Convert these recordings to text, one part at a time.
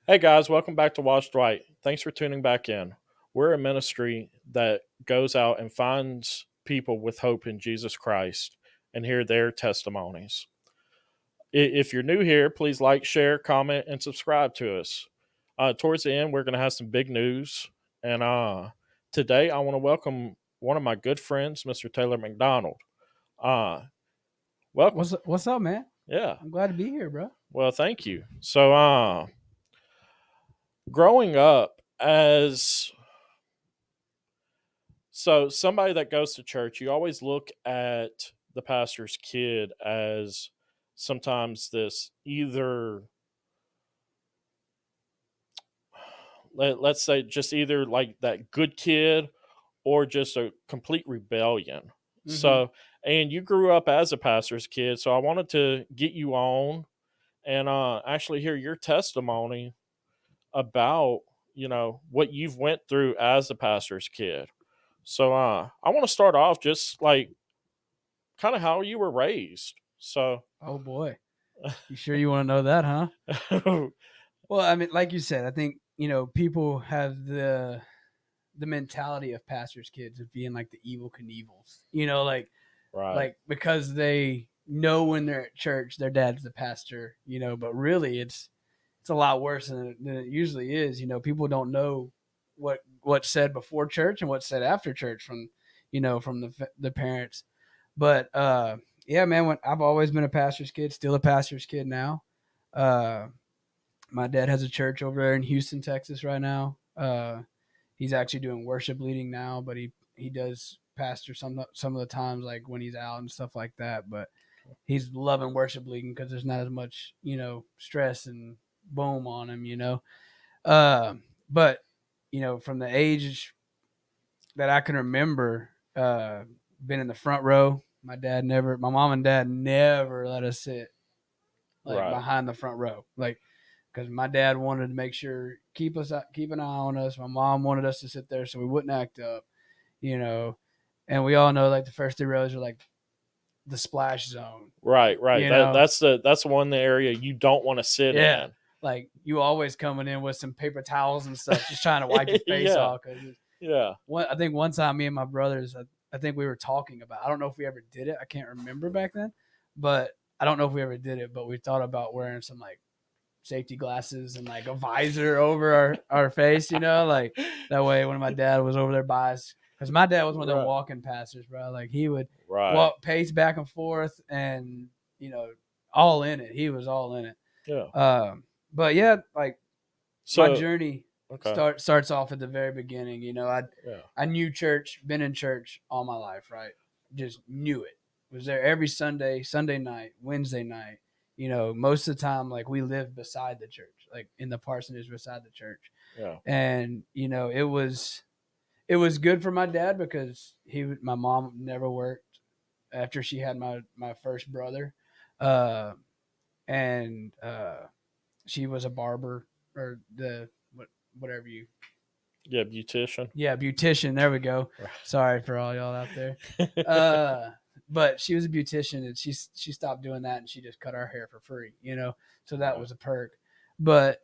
Hey guys, welcome back to Watched Right. Thanks for tuning back in. We're a ministry that goes out and finds people with hope in Jesus Christ and hear their testimonies. If you're new here, please like, share, comment, and subscribe to us. Towards the end, we're going to have some big news. And today, I want to welcome one of my good friends, Mr. Taylor McDonald. Uh, Welcome. What's up, man? Yeah. I'm glad to be here, bro. Well, thank you. So, growing up as somebody that goes to church, you always look at the pastor's kid as sometimes this either let's say just either like that good kid or just a complete rebellion. hmm So, and you grew up as a pastor's kid, so I wanted to get you on and actually hear your testimony about what you've went through as a pastor's kid. So I want to start off just like kind of how you were raised. So, Oh boy, you sure you want to know that, huh? Well, I mean, like you said, I think people have the mentality of pastors' kids of being like the evil Knievels. right, Because they know when they're at church, their dad's the pastor. But really, it's a lot worse than it usually is. People don't know what's said before church and what's said after church from the parents. But yeah, man, I've always been a pastor's kid, still a pastor's kid now. Uh, my dad has a church over there in Houston, Texas, right now. He's actually doing worship leading now, but he does pastor some of the times, like when he's out and stuff like that. But he's loving worship leading because there's not as much stress and boom on him. Uh, but from the age that I can remember, been in the front row. My mom and dad never let us sit like right. behind the front row, like because my dad wanted to make sure keep an eye on us. My mom wanted us to sit there so we wouldn't act up, you know. And we all know like the first 3 rows are like the splash zone, Right, right. you know. That's one area you don't want to sit Yeah, in. like you always coming in with some paper towels and stuff, just trying to wipe your face Yeah, off. Because yeah. I think one time me and my brothers, I think we were talking about. I don't know if we ever did it. I can't remember back then, but I don't know if we ever did it. But we thought about wearing some like safety glasses and like a visor over our face, like that way when my dad was over there by us, because my dad was one of them Right, walking pastors, bro. Like he would right. walk pace back and forth and you know all in it. He was all in it. Yeah. But yeah, like my So, journey okay. starts off at the very beginning. Yeah. I knew church, been in church all my life, right? Just knew it. Was there every Sunday, Sunday night, Wednesday night. Most of the time, like we lived beside the church, like in the parsonage beside the church, Yeah. and it was good for my dad because my mom never worked after she had my first brother, uh, and she was a barber or whatever you. Yeah, beautician. Yeah, beautician. There we go. Sorry for all y'all out there. Uh, but she was a beautician, and she stopped doing that, and she just cut our hair for free. So that Right. was a perk. But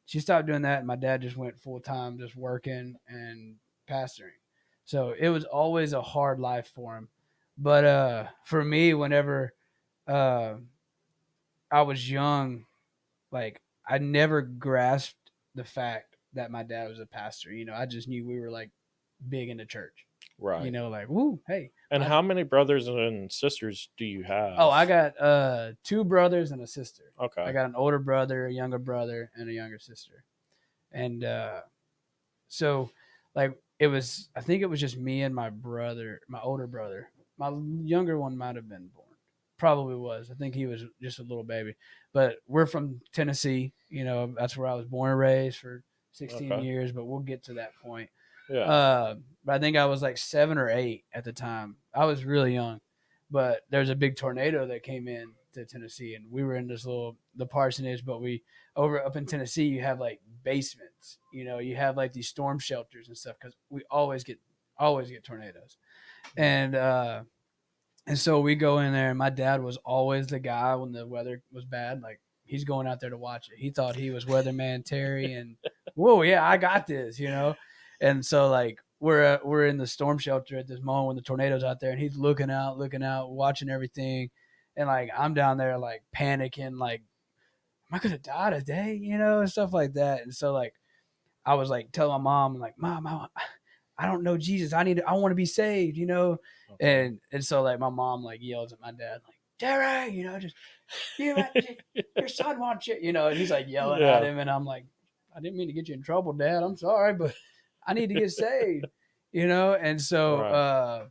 she stopped doing that, and my dad just went full time, just working and pastoring. So it was always a hard life for him. But for me, whenever uh, I was young, like I never grasped the fact that my dad was a pastor. I just knew we were like big into church. Right. Like, woo, hey, And my how many brothers and sisters do you oh, have? I got two brothers and a sister. I Okay. got an older brother, a younger brother, and a younger sister. And so like I think it was just me and my brother, my older brother. My younger one might have been born. Probably was. I think he was just a little baby. But we're from Tennessee. That's where I was born and raised for 16 Okay. years, but we'll get to that point. Yeah. But I think I was like 7 or 8 at the time. I was really young. But there's a big tornado that came in to Tennessee, and we were in this the parsonage, but we over up in Tennessee, you have like basements. You have like these storm shelters and stuff because we always get tornadoes, and so we go in there, and my dad was always the guy when the weather was bad. Like he's going out there to watch it. He thought he was Weatherman Terry, and whoa, yeah, I got this, you know. And so like we're in the storm shelter at this moment when the tornado's out there, and he's looking out, watching everything, and like I'm down there like panicking, like am I gonna die today, you know, and stuff like that. And so like I was like telling my mom, like, Mom, I don't know Jesus. I want to be saved, you know. Okay. And so like my mom like yells at my dad, like, Terry, you know, just your son wants you, you know, and he's like yelling at Yeah. him, and I'm like, I didn't mean to get you in trouble, Dad. I'm sorry, but I need to get saved, you know. And so Right.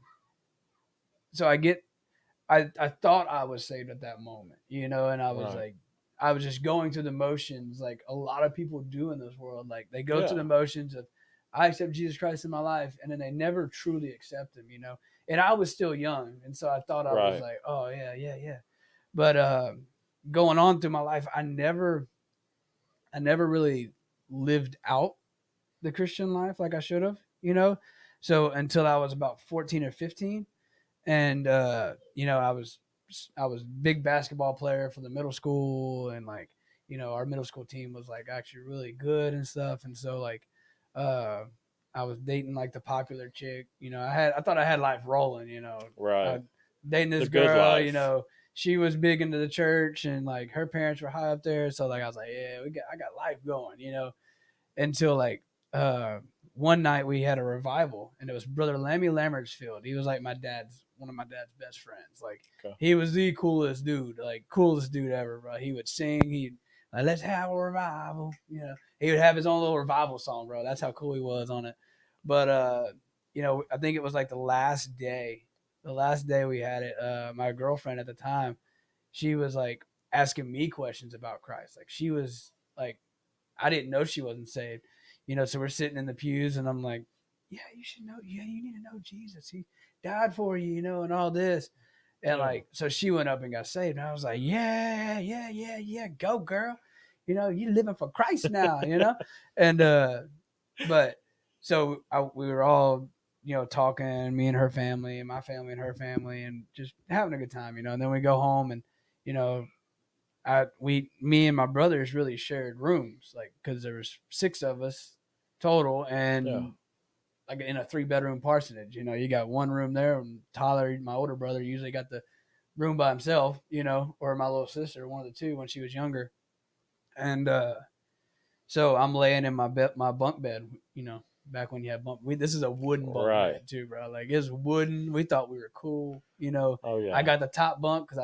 so I thought I was saved at that moment, you know, and I was Right. like, I was just going through the motions, like a lot of people do in this world. Like they go through Yeah. the motions of, I accept Jesus Christ in my life, and then they never truly accept Him, you know. And I was still young, and so I thought I was Right. like, oh yeah, yeah, yeah. But going on through my life, I never really lived out the Christian life like I should have, you know. So until I was about 14 or 15, and you know, I was big basketball player for the middle school, and like, you know, our middle school team was like actually really good and stuff. And so like uh I was dating like the popular chick, you know. I thought I had life rolling, you know. Right. Dating The this good girl, you life. know, she was big into the church, and like her parents were high up there, so like I was like, yeah, I got life going, you know. Until like uh one night we had a revival, and it was Brother Lammy Lammertsfield. He was like one of my dad's best friends. Like Okay. he was the coolest dude, like coolest dude ever, bro. He would sing, he'd like, let's have a revival, you know. He would have his own little revival song, bro. That's how cool he was on it. But you know, I think it was like the last day we had it, my girlfriend at the time, she was like asking me questions about Christ. Like she was like, I didn't know she wasn't saved, you know. So we're sitting in the pews, and I'm like, yeah, you should know. Yeah, you need to know Jesus. He died for you, you know, and all this. And Yeah. like, so she went up and got saved, and I was like, yeah, yeah, yeah, yeah, go girl. You know, you living for Christ now, you know. And but so we were all, you know, talking, me and her family, and my family and her family, and just having a good time, you know. And then we go home, and you know, me and my brothers really shared rooms, like because there was 6 of us total, Yeah. and like in a 3-bedroom parsonage, you know, you got one room there, and Tyler, my older brother, usually got the room by himself, you know, or my little sister, one of the two when she was younger. And so I'm laying in my bunk bed, you know, back when you had this is a wooden bunk Right. bed too, bro. Like it's wooden. We thought we were cool, you know. Oh I yeah. got the top bunk because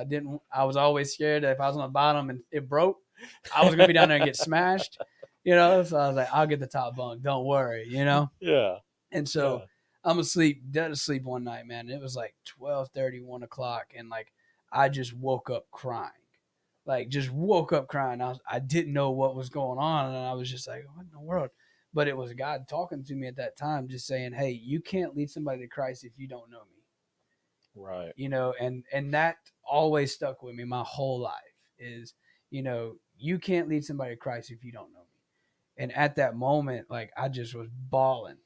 I was always scared that if I was on the bottom and it broke, I was gonna be down there and get smashed, you know. So I was like, I'll get the top bunk, don't worry, you know. Yeah. And so Yeah. I'm asleep, dead asleep one night, man. And it was like 12:30, 1 o'clock, and like I just woke up crying. Like just woke up crying. I didn't know what was going on, and I was just like, what in the world? But it was God talking to me at that time, just saying, hey, you can't lead somebody to Christ if you don't know me. Right. You know, and that always stuck with me my whole life is, you know, you can't lead somebody to Christ if you don't know me. And at that moment, like I just was bawling.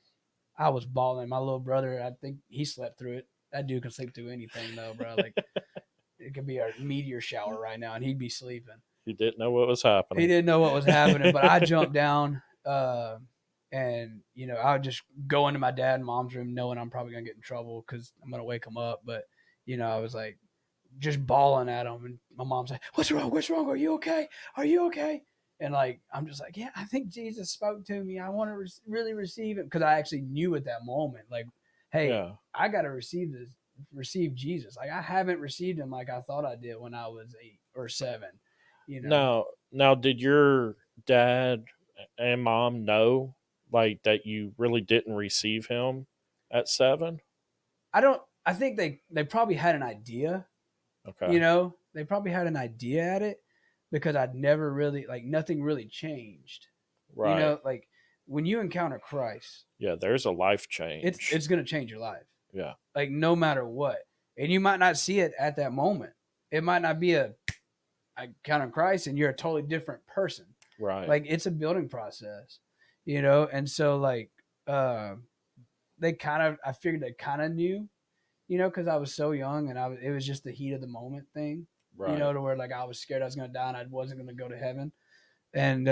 I was bawling. My little brother, I think he slept through it. That dude can sleep through anything though, bro. Like it could be a meteor shower right now, and he'd be sleeping. You didn't know what was He happening. didn't know what was happening, but I jumped down, and you know, I would just go into my dad and mom's room, knowing I'm probably gonna get in trouble because I'm gonna wake them up. But you know, I was like just bawling at them, and my mom's like, "What's wrong? What's wrong? Are you okay? Are you okay?" And like I'm just like, "Yeah, I think Jesus spoke to me. I want to really receive it," because I actually knew at that moment, like, "Hey, Yeah. I got to receive Jesus. Like I haven't received him like I thought I did when I was 8 or 7, you know." Now, did your dad and mom know like that you really didn't receive him at 7? I don't. I think they probably had an idea. You Okay. know, they probably had an idea at it because I'd never really like nothing really changed. You Right. know, like when you encounter Christ, Yeah, there's a life change. it's gonna change your life. Yeah. Like no matter what, and you might not see it at that moment. It might not be I encounter Christ and you're a totally different person. Right. Like it's a building process, you know. And so like uh, they kind of I figured they kind of knew, you know, because I was so young and it was just the heat of the moment thing. you know, Right. to where like I was scared I was going to die and I wasn't going to go to heaven. And,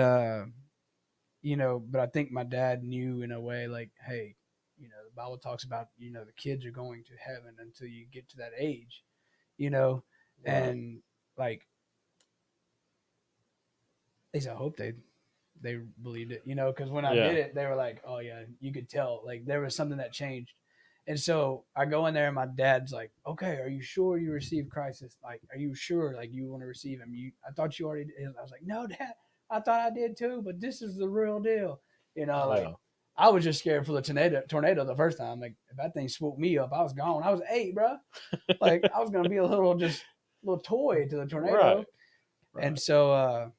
you know, but I think my dad knew in a way like, hey, you know, the Bible talks about, you know, the kids are going to heaven until you get to that age, you know, Right. and like, at least I hope they believed it, you know, because when I did Yeah. it, they were like, oh yeah, you could tell like there was something that changed. And so I go in there and my dad's like, okay, are you sure you received Christ? Like, are you sure like you want to receive him? I thought you already did. I was like, no, Dad, I thought I did too, but this is the real deal. You know, like Yeah. I was just scared for the tornado the first time. Like if that thing swooped me up, I was gone. I was 8, bro. Like I was gonna be a little toy to the Right. tornado. And Right. so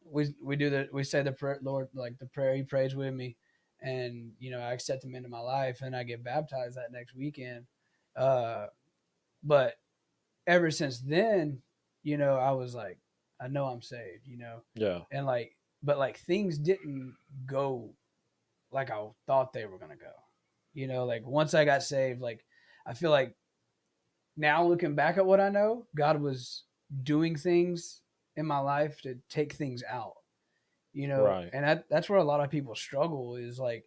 we say the prayer, Lord, like the prayer he prays with me, and you know I accept him into my life, and I get baptized that next weekend. Uh, but ever since then, you know, I was like, I know I'm saved, you know, Yeah. and like, but like things didn't go like I thought they were gonna go, you know, like once I got saved, like I feel like now looking back at what I know, God was doing things in my life to take things out, you know, Right. and that's where a lot of people struggle is like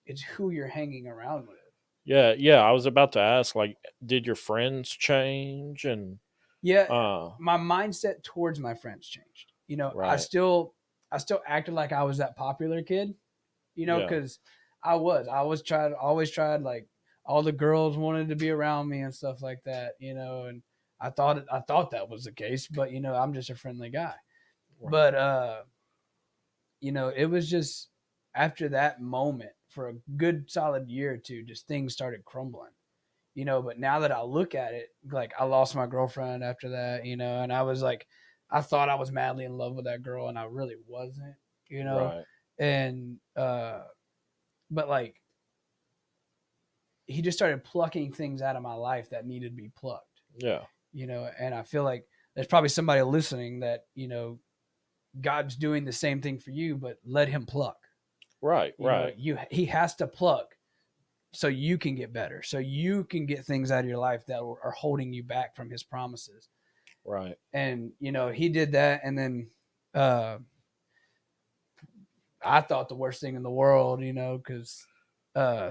it's who you're hanging around with. Yeah. Yeah. I was about to ask, like, did your friends change? And Yeah, uh, my mindset towards my friends changed. You know, right. I still acted like I was that popular kid, you know, Yeah. because I was tried always tried like all the girls wanted to be around me and stuff like that, you know, and I thought that was the case, but you know, I'm just a friendly guy. Right. But you know, it was just after that moment for a good solid year or two, just things started crumbling, you know. But now that I look at it, like I lost my girlfriend after that, you know, and I was like, I thought I was madly in love with that girl, and I really wasn't, you know. Right. And but like he just started plucking things out of my life that needed to be plucked, Yeah. you know. And I feel like there's probably somebody listening that you know God's doing the same thing for you, but let him pluck. Right. You know, Right. he has to pluck so you can get better, so you can get things out of your life that are holding you back from his promises. Right. And you know, he did that, and then uh, I thought the worst thing in the world, you know, because I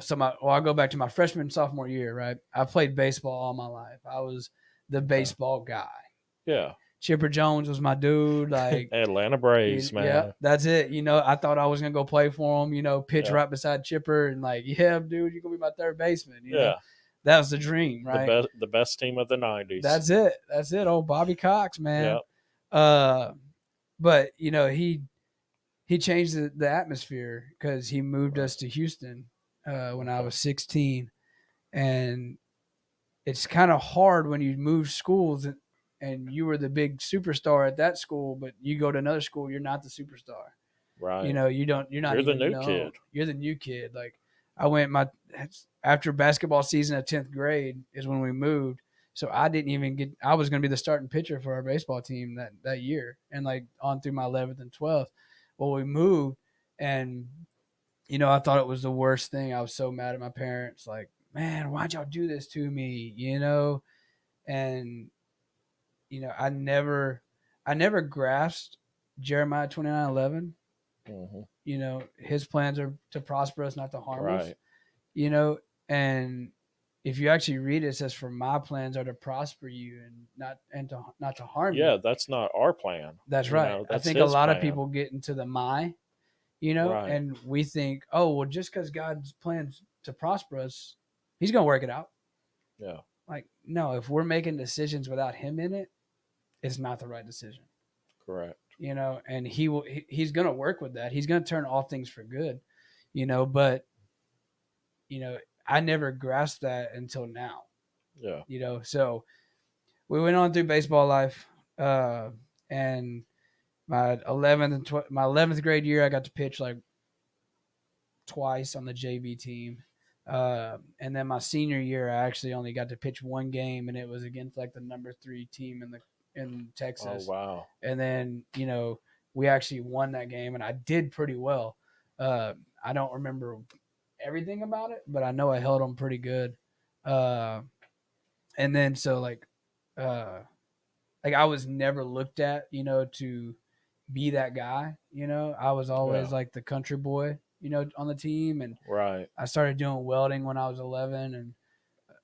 go back to my freshman sophomore year, right? I played baseball all my life. I was the Okay. baseball guy. Yeah. Chipper Jones was my dude. Like Atlanta Braves, yeah, man. that's it. You know, I thought I was gonna go play for him. You know, pitch Yeah. right beside Chipper, and like, yeah, dude, you're gonna be my third baseman. You know, Yeah. that was the dream, The right? best. The best team of the '90s. That's it. That's it. Old Bobby Cox, man. Yeah. Uh, but you know, he changed the atmosphere because he moved Right. us to Houston when I Okay. was 16, and it's kind of hard when you move schools and you were the big superstar at that school, but you go to another school, you're not the superstar. You Right. know, you're not You're the even new known. kid. You're the new kid. Like I went my after basketball season at 10th grade is when we moved. So I didn't even get. I was going to be the starting pitcher for our baseball team that year, and like on through my 11th and 12th. Well, we moved, and you know I thought it was the worst thing. I was so mad at my parents. Like, man, why'd y'all do this to me? You know, and you know I never grasped Jeremiah 29:11. Hmm. You know, his plans are to prosper us, not to harm us. Right. You know, and if you actually read it, it says, "For my plans are to prosper you and not to harm you." Yeah. That's not our plan. That's You right. know. I That's think a his lot of plan. people get into the my, you know, Right. and we think, oh, well, just because God's plans to prosper us, He's gonna work it out. Yeah. Like, no, if we're making decisions without Him in it, it's not the right decision. Correct. You know, and he's gonna work with that. He's gonna turn all things for good. You know, but you know, I never grasped that until now. Yeah. You know, so we went on through baseball life, and my 11th grade year, I got to pitch like twice on the JV team. And then my senior year, I actually only got to pitch one game, and it was against like the number 3 team in Oh Texas. wow. And then you know we actually won that game, and I did pretty well. I don't remember everything about it, but I know I held them pretty good. Uh, and then so like uh, like I was never looked at, to be that guy. I was Yeah. always like the country boy, on the team, and Right. I started doing welding when I was 11, and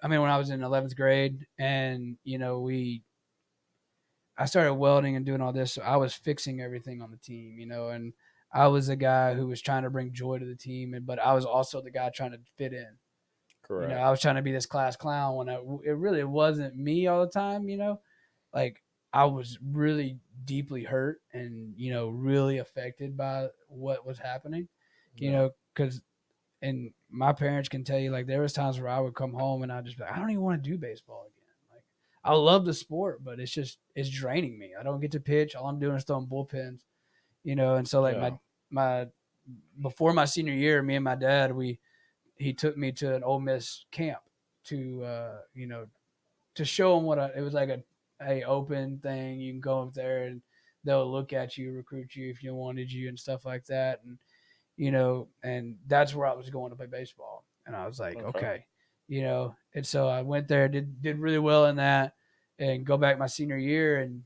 when I was in 11th grade, and I started welding and doing all this, so I was fixing everything on the team, and I was the guy who was trying to bring joy to the team, but I was also the guy trying to fit in. Correct. I was trying to be this class clown when it really wasn't me all the time. Like I was really deeply hurt and really affected by what was happening. Yeah. Because and my parents can tell you, like, there was times where I would come home and I'd just be like, I don't even want to do baseball again. Like, I love the sport, but it's draining me. I don't get to pitch. All I'm doing is throwing bullpens, and so like Yeah. my before my senior year, me and my dad, he took me to an Ole Miss camp to to show him it was like a open thing. You can go up there and they'll look at you, recruit you if you wanted you and stuff like that. And and that's where I was going to play baseball. And I was like, Okay. okay, and so I went there, did really well in that, and go back my senior year, and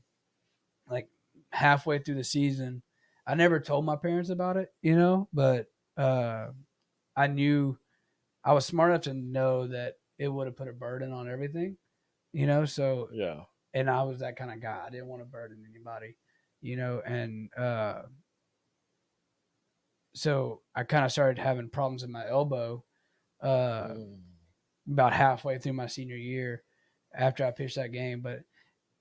like halfway through the season, I never told my parents about it, but I knew I was smart enough to know that it would have put a burden on everything, so, Yeah. and I was that kind of guy. I didn't want to burden anybody, and so I kind of started having problems in my elbow uh, Mm. about halfway through my senior year after I pitched that game. But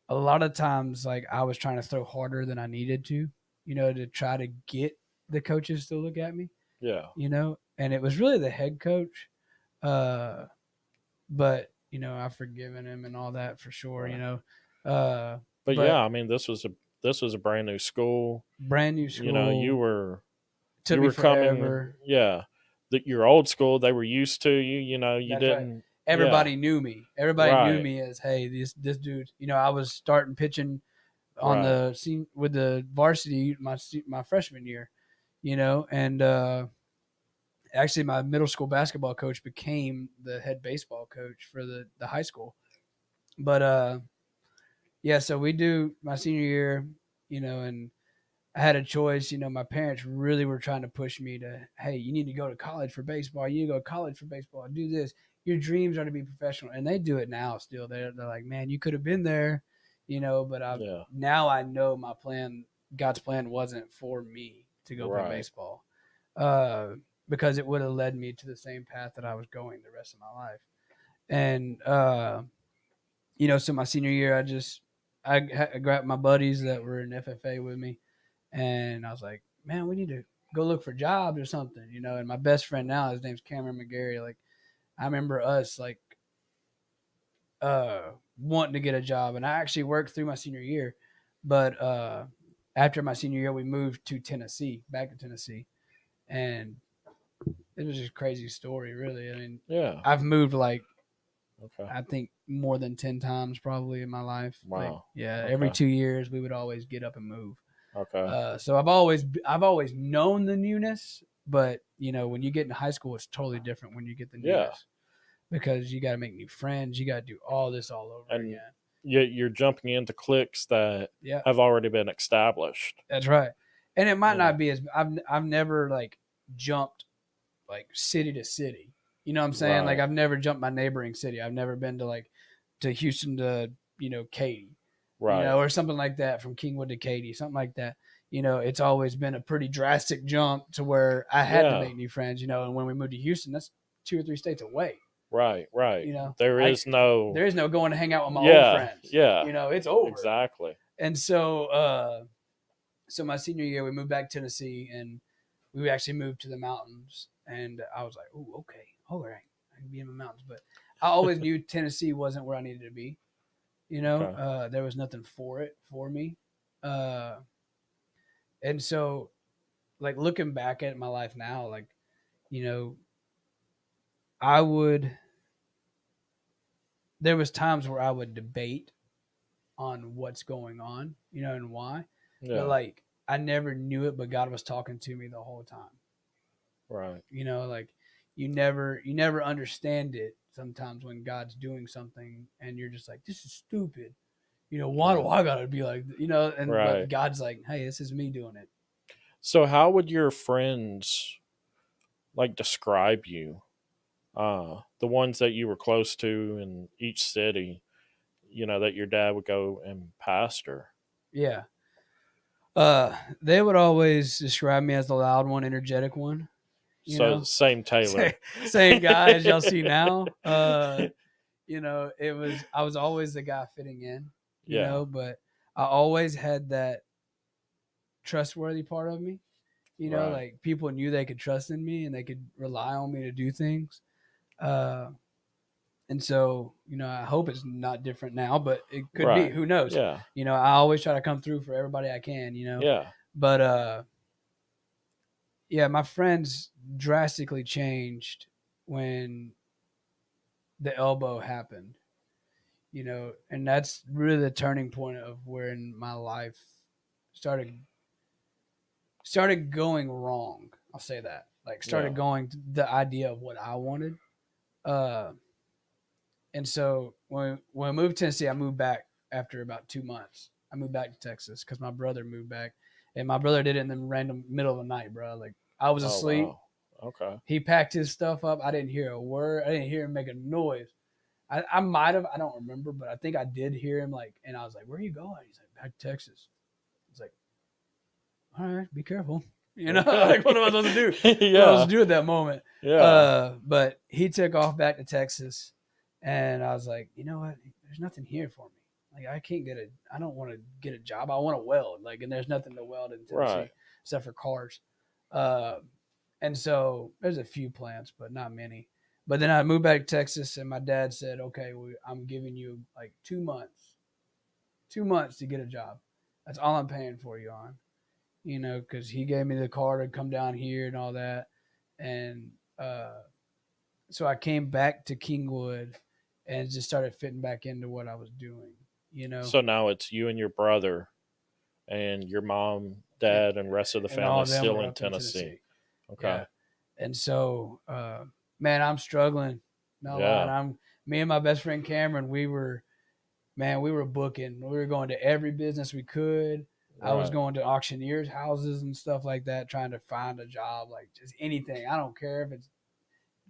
a lot of times, like, I was trying to throw harder than I needed to, to try to get the coaches to look at me, Yeah. and it was really the head coach. Uh, but I've forgiven him and all that for sure. Right. But But yeah, I mean, this was a brand new school. brand new You know, school took you me were coming. forever. Yeah. That your old school, they were used to you. You know, you That's right. didn't. Yeah. Everybody knew me. Everybody knew Right. me as, hey, this dude. I was starting pitching on Right. the scene with the varsity my freshman year. And actually my middle school basketball coach became the head baseball coach for the high school. But yeah, so we do my senior year, and I had a choice. My parents really were trying to push me to, hey, you need to go to college for baseball. You need to go to college for baseball. Do this. Your dreams are to be professional, and they do it now. Still, they're like, man, you could have been there, But Yeah. now I know my plan. God's plan wasn't for me to go play Right. baseball, uh, because it would have led me to the same path that I was going the rest of my life. And so my senior year, I grabbed my buddies that were in FFA with me, and I was like, man, we need to go look for jobs or something, And my best friend now, his name's Cameron McGarry. Like, I remember us like wanting to get a job, and I actually worked through my senior year, but after my senior year, we moved to Tennessee, back to Tennessee, and it was just a crazy story, really. I mean, Yeah. I've moved like Okay. I think more than 10 times probably in my life. Like, Wow. yeah, every Okay. 2 years we would always get up and move. Okay. So I've always known the newness, but when you get in high school, it's totally different when you get the Yeah. newness because you got to make new friends. You got to do all this all over And again. you're jumping into cliques that Yeah, have already been established. that's right. And it might You know. not be as I've never like jumped like city to city. You know what I'm saying? Like Right. I've never jumped my neighboring city. I've never been to Houston to Katy, Right. or something like that, from Kingwood to Katy, something like that. It's always been a pretty drastic jump to where I had to Yeah. make new friends. And when we moved to Houston, that's 2 or 3 states away. Right. Right. There I is no. there is no going to hang out with my old Yeah. friends. Yeah. It's over. Exactly. And so, so my senior year, we moved back to Tennessee, and we actually moved to the mountains. And I was like, "Oh, okay, all right, I can be in the mountains." But I always knew Tennessee wasn't where I needed to be. Okay. There was nothing for me. Uh, and so, like, looking back at my life now, like, you know, I would. There was times where I would debate on what's going on, and why. But Yeah. like, I never knew it, but God was talking to me the whole time. Right. Like, you never understand it sometimes when God's doing something and you're just like, this is stupid. Why do I gotta be like, but Right. God's like, hey, this is me doing it. So how would your friends like describe you? The ones that you were close to in each city, that your dad would go and pastor. Yeah. They would always describe me as the loud one, energetic one, you So know, same Taylor. same guy as y'all see now. I was always the guy fitting in, Yeah. but I always had that trustworthy part of me, Right. like people knew they could trust in me and they could rely on me to do things. Uh, and so, I hope it's not different now, but it could be. Right. Who knows? Yeah. I always try to come through for everybody I can, Yeah. but yeah, my friends drastically changed when the elbow happened, and that's really the turning point of where in my life started started going wrong. I'll say that. Like Yeah. started going to the idea of what I wanted. Uh and so when I moved to Tennessee, I moved back after about 2 months. I moved back to Texas because my brother moved back. And my brother did it in the random middle of the night, bro. Like I was Oh asleep. wow. Okay. He packed his stuff up. I didn't hear a word. I didn't hear him make a noise. I might have, I don't remember, but I think I did hear him and I was like, "Where are you going?" He's like, "Back to Texas." It's like, "All right, be careful." Okay. Like what am I supposed to do? What else Yeah. to do at that moment? Yeah. But he took off back to Texas, and I was like, you know what? There's nothing here for me. Like I can't get I don't want to get a job. I want to weld. Like, and there's nothing to weld in Right. Tennessee except for cars. Uh, and so there's a few plants, but not many. But then I moved back to Texas, and my dad said, "Okay, I'm giving you like 2 months, 2 months to get a job. That's all I'm paying for you on." Because he gave me the car to come down here and all that. And so I came back to Kingwood and just started fitting back into what I was doing, you know, So now it's you and your brother and your mom, and, dad, and rest of the and all family of them still were in up in Tennessee. Tennessee. Okay. Yeah. And so, man, I'm struggling. No lie. Yeah. Me and my best friend Cameron, we were booking. We were going to every business we could. I was Right. going to auctioneers' houses and stuff like that, trying to find a job, like just anything. I don't care if it's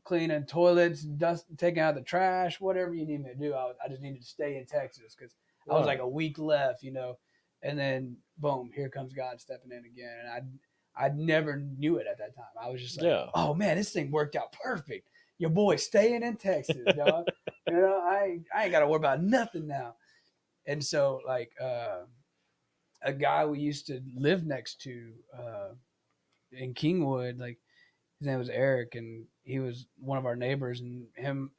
cleaning toilets, dust, taking out the trash, whatever you need me to do. I just needed to stay in Texas because I was like Right. a week left, and then boom, here comes God stepping in again, and I never knew it at that time. I was just like, Yeah. oh man, this thing worked out perfect. Your boy staying in Texas, dog. I ain't got to worry about nothing now. And so like a guy we used to live next to in Kingwood, like his name was Eric, and he was one of our neighbors. And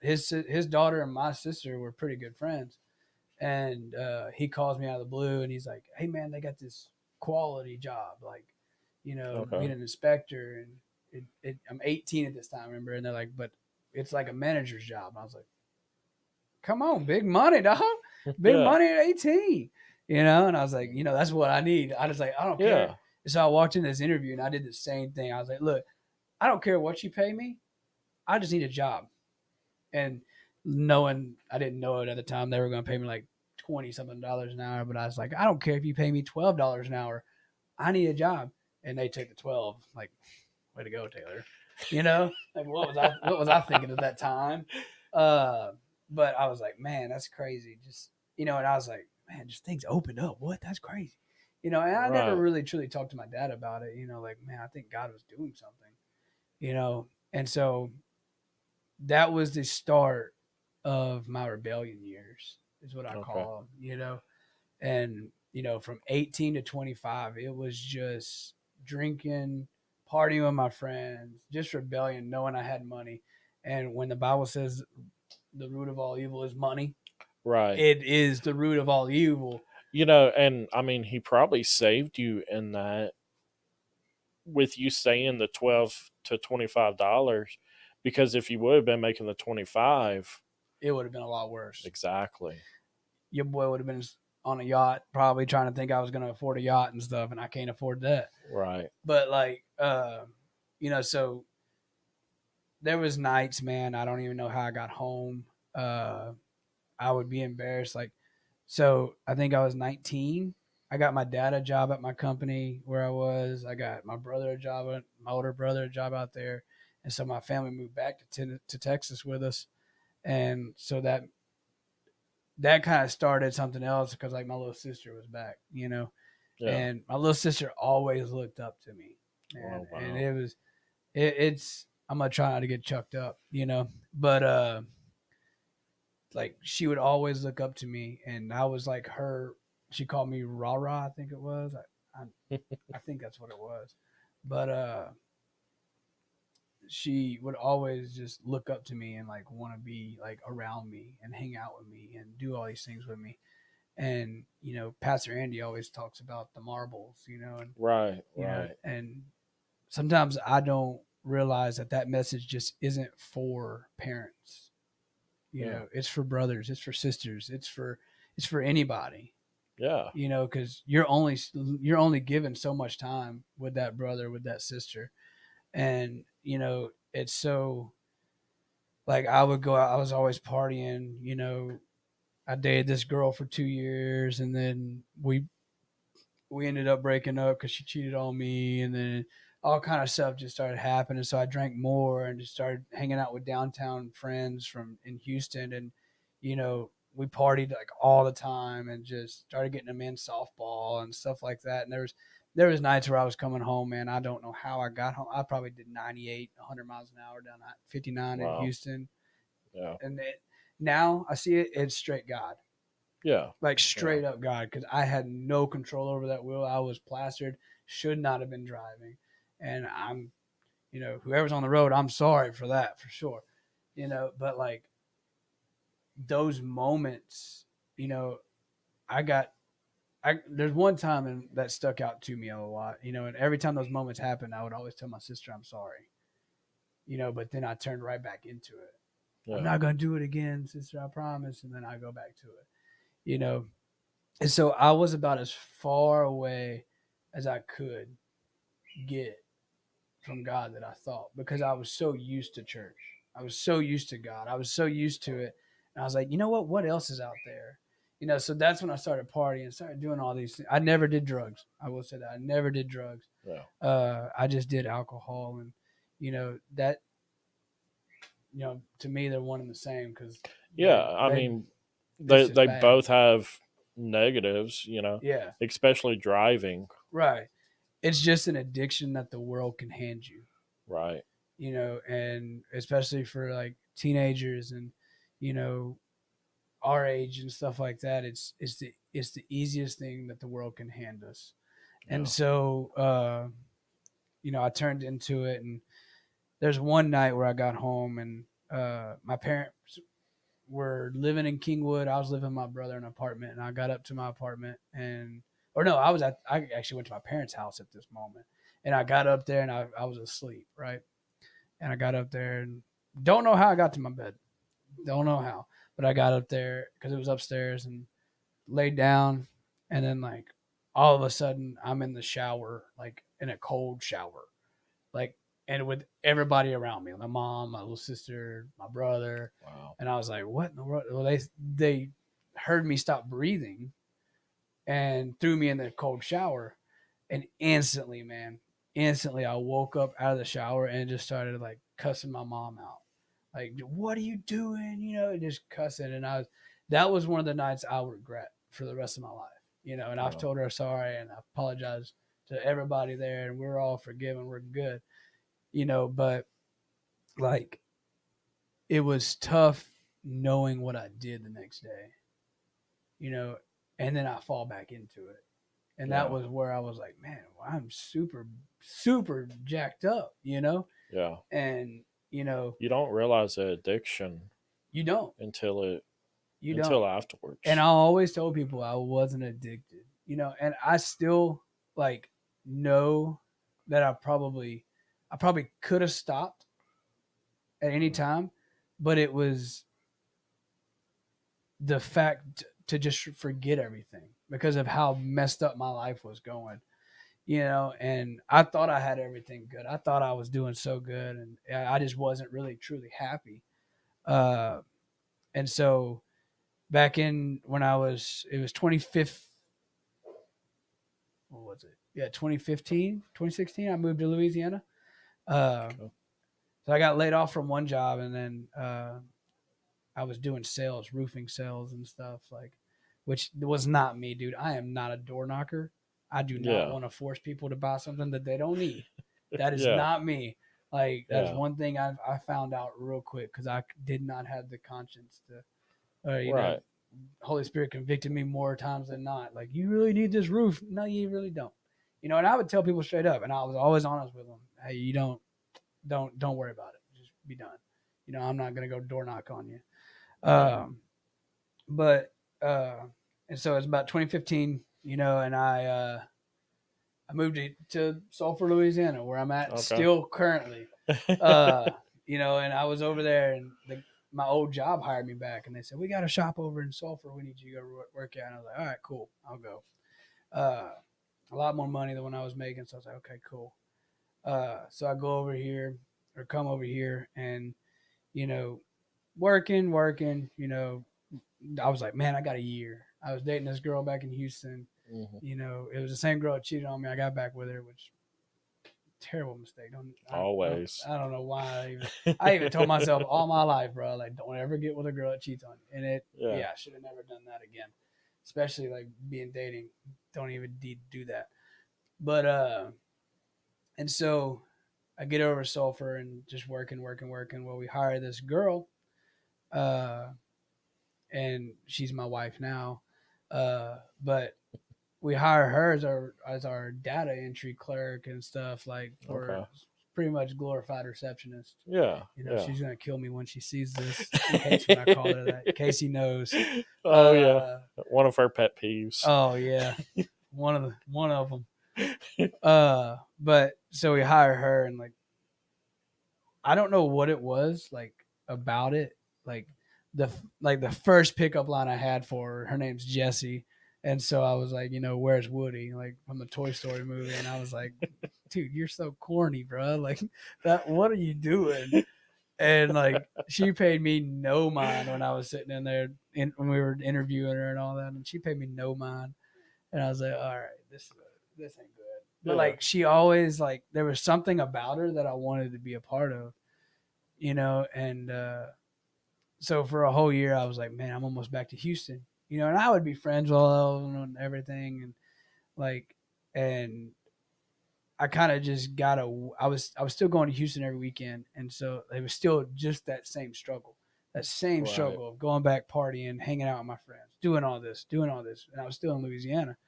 his daughter and my sister were pretty good friends. And he calls me out of the blue, and he's like, "Hey man, they got this quality job, like Okay. being an inspector." And I'm 18 at this time, remember? And they're like, "But it's like a manager's job." And I was like, "Come on, big money, dog, big Yeah. money at 18." And I was like, that's what I need. I was like, I don't care. Yeah. So I walked in this interview and I did the same thing. I was like, look, I don't care what you pay me. I just need a job. And knowing I didn't know it at the time, they were going to pay me like 20 something dollars an hour. But I was like, I don't care if you pay me $12 an hour. I need a job. And they took the 12. Like, way to go, Taylor. Like what was I thinking at that time? But I was like, man, that's crazy. Just and I was like, man, just things opened up. What? That's crazy. And I never Right. really truly talked to my dad about it. Like, man, I think God was doing something. And so that was the start of my rebellion years, is what I Okay. call them. And from 18 to 25, it was just drinking, partying with my friends, just rebellion, knowing I had money. And when the Bible says the root of all evil is money, Right. it is the root of all evil. And I mean, he probably saved you in that with you saying the $12 to $25, because if you would have been making the 25, It would have been a lot worse. exactly. Your boy would have been on a yacht, probably trying to think I was going to afford a yacht and stuff, and I can't afford that. Right. But like, so there was nights, man. I don't even know how I got home. I would be embarrassed. Like So I think I was 19. I got my dad a job at my company where I was. I got my brother a job, my older brother a job out there, and so my family moved back to Texas with us, and so that kind of started something else because like my little sister was back, Yeah. and my little sister always looked up to me, Oh, and wow. it was it's I'm gonna try not to get chucked up, but like she would always look up to me, and I was like her. She called me Rara, I think it was. I think that's what it was, but she would always just look up to me and like want to be like around me and hang out with me and do all these things with me. And Pastor Andy always talks about the marbles, and Right. Right. and sometimes I don't realize that message just isn't for parents. Yeah. It's for brothers, it's for sisters, it's for anybody. Yeah. Because you're only given so much time with that brother, with that sister, and it's so like I would go out. I was always partying. I dated this girl for 2 years, and then we ended up breaking up because she cheated on me, and then all kind of stuff just started happening. So I drank more and just started hanging out with downtown friends from in Houston, and we partied like all the time, and just started getting them in softball and stuff like that. And there was nights where I was coming home, man. I don't know how I got home. I probably did 98, 100 miles an hour down 59 in Wow. Houston, Yeah. and now I see it. It's straight God, Yeah. like Yeah. straight up God, because I had no control over that wheel. I was plastered, should not have been driving, and whoever's on the road, I'm sorry for that for sure, But like those moments, you know, I got. There's one time that stuck out to me a lot, and every time those moments happened, I would always tell my sister I'm sorry, but then I turned right back into it. I'm Yeah. not gonna do it again, sister, I promise, and then I go back to it, you know. And so I was about as far away as I could get from God that I thought, because I was so used to church. I was so used to God. I was so used to it. And I was like, you know what? What else is out there? So that's when I started partying, started doing all these things. I never did drugs. I will say that. I never did drugs. Yeah. I just did alcohol. And, that, to me, they're one and the same because Yeah. I mean, it's just they bad. both have negatives, Yeah, especially driving. right. It's just an addiction that the world can hand you. Right. And especially for like teenagers and you know our age and stuff like that, it's the easiest thing that the world can hand us. And Yeah. so I turned into it, and there's one night where I got home, and my parents were living in Kingwood. I was living with my brother in an apartment, and I got up to my apartment, and or no, I actually went to my parents' house at this moment, and I got up there, and I was asleep, right? And I got up there and don't know how I got to my bed. Don't know how, but I got up there because it was upstairs and laid down. And then, like, all of a sudden, I'm in the shower, like in a cold shower, like, and with everybody around me, my mom, my little sister, my brother. Wow. And I was like, what in the world? Well, they heard me stop breathing and threw me in the cold shower. And instantly, man, instantly I woke up out of the shower and just started like cussing my mom out. Like, what are you doing? Just cussing. And that was one of the nights I'll regret for the rest of my life. And I've Yeah. told her sorry and I apologized to everybody there, and we're all forgiven. We're good. But like it was tough knowing what I did the next day, you know, and then I fall back into it. And that Yeah. was where I was like, man, I'm super, super jacked up, Yeah. and You don't realize the addiction you don't, until you don't. until And afterwards. I always told people I wasn't addicted, and I still like know that I probably could have stopped at any Yeah. time, but it was the fact to just forget everything because of how messed up my life was going, and I thought I had everything good. I thought I was doing so good, and I just wasn't really truly happy. Uh, and so back in when it was 25th. What was it? Yeah, 2015, 2016. I moved to Louisiana. Okay. So I got laid off from one job, and then I was doing roofing sales and stuff, like, which was not me, dude. I am not a door knocker. I do not Yeah. want to force people to buy something that they don't need. That is Yeah. not me. Like, that's Yeah. one thing I found out real quick because I did not have the conscience to, Right. Holy Spirit convicted me more times than not. Like, you really need this roof. No, you really don't. And I would tell people straight up, and I was always honest with them. Hey, you don't worry about it. Just be done. I'm not gonna go door knock on you. But and so it's about 2015, and I moved to Sulphur, Louisiana, where I'm at still currently. And I was over there, and my old job hired me back, and they said, we got a shop over in Sulphur. We need you to go work out. And I was like, all right, cool, I'll go. A lot more money than when I was making, so I was like, okay, cool. So I go over here or come over here, and working. I was like, man, I got a year. I was dating this girl back in Houston. It was the same girl that cheated on me. I got back with her, which terrible mistake. Always. I don't know why. I even told myself all my life, bro, like, don't ever get with a girl that cheats on you. And I should have never done that again. Especially like being dating. Don't even do that. But and so I get over to Sulphur and just working. Well, we hire this girl, and she's my wife now. But we hire her as our data entry clerk and stuff, like, for pretty much glorified receptionist. Yeah. She's gonna kill me when she sees this. In case when I call her that, in case he knows. Oh yeah, one of her pet peeves. Oh yeah, one of them. But so we hire her, and like, I don't know what it was like about it. Like the first pickup line I had for her name's Jessie. And so I was like, where's Woody? Like, from the Toy Story movie. And I was like, dude, you're so corny, bro. Like, what are you doing? And like, she paid me no mind when I was sitting in there when we were interviewing her and all that. And she paid me no mind. And I was like, all right, this ain't good. But like, she always, like, there was something about her that I wanted to be a part of, and so for a whole year I was like, man, I'm almost back to Houston, and I would be friends with all of them and everything, and like, and I kind of just I was still going to Houston every weekend, and so it was still just that same struggle of going back, partying, hanging out with my friends, doing all this, and I was still in Louisiana.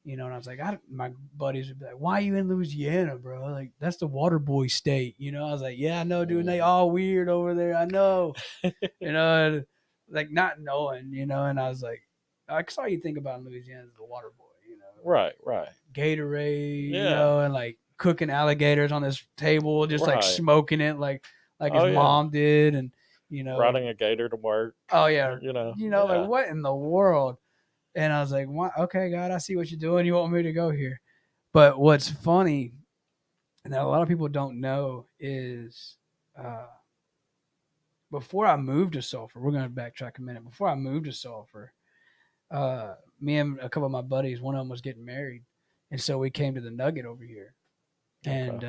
And I was like, my buddies would be like, why are you in Louisiana, bro? Like, that's the water boy state. I was like, yeah, I know, dude. And they all weird over there. I know, and, like, not knowing, and I was like, that's all you think about in Louisiana is the water boy, Right. Gatorade, and like cooking alligators on this table, just like smoking it like his mom did. And, riding a gator to work. Oh yeah. Like, what in the world? And I was like, okay, God, I see what you're doing. You want me to go here. But what's funny, and that a lot of people don't know, is before I moved to Sulphur, we're going to backtrack a minute. Before I moved to Sulphur, me and a couple of my buddies, one of them was getting married. And so we came to the Nugget over here. Okay. And